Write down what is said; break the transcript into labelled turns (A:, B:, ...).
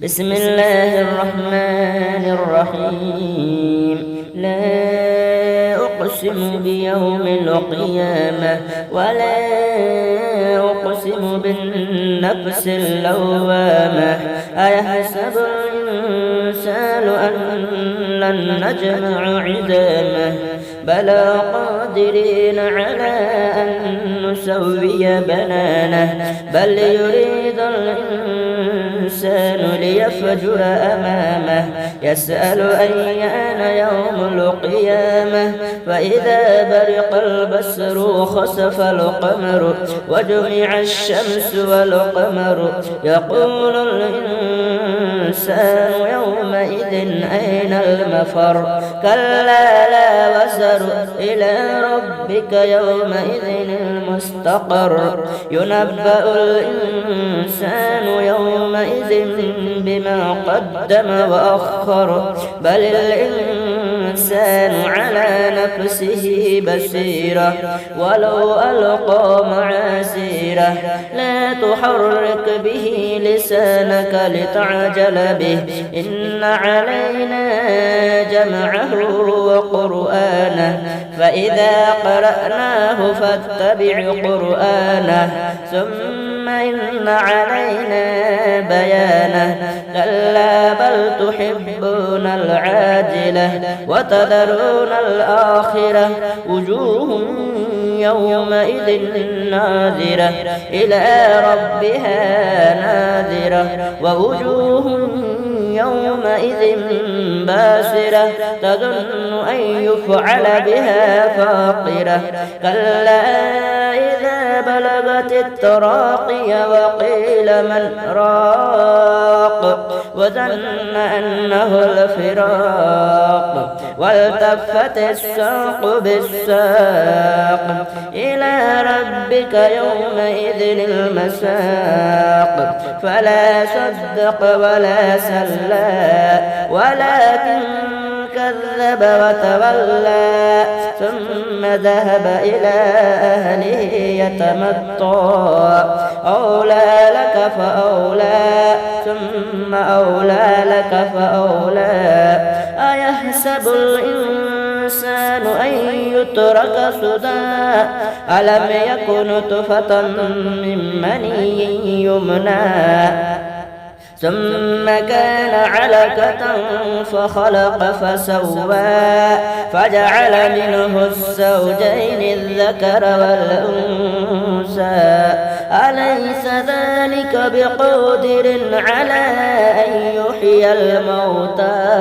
A: بسم الله الرحمن الرحيم. لا أقسم بيوم القيامة ولا أقسم بالنفس اللوامة. أيحسب الإنسان أن لن نجمع عظامه بلى قادرين على أن نسوي بنانه بل يريد الإنسان ليفجر أمامه يسأل أيان يوم القيامة فإذا برق البصر وخسف القمر وجمع الشمس والقمر يقول الإنسان يومئذ أين المفر كلا لا وزر إلى ربك يومئذ المستقر ينبأ الإنسان يومئذ بما قدم وأخر بل الإنسان على نفسه بصيرة ولو ألقى معاذيره لا تحرك به لسانك لتعجل به إن علينا جمعه وقرآنه فإذا قرأناه فاتبع قرآنه ثم إن علينا بيانه كلا بل تحبون العاجلة وتذرون الآخرة وجوه يومئذ ناظرة إلى ربها ناظرة ووجوه يومئذ باسرة تظن أن يفعل بها فاقرة كلا إذا بلغت التراقي وقيل من راق وظن أنه الفراق والتفت الساق بالساق إلى ربك يومئذ المساق فلا صدق ولا سلى ولكن كذب وتولى ثم ذهب إلى أهله يتمطى أولى لك فأولى ثم أولى لك فأولى أيحسب الإنسان أن يترك سدى ألم يكن نطفة من مني يمنى ثم كان علقة فخلق فسوى فجعل منه الزوجين الذكر والأنثى أليس ذلك بقادر على أن يحيي الموتى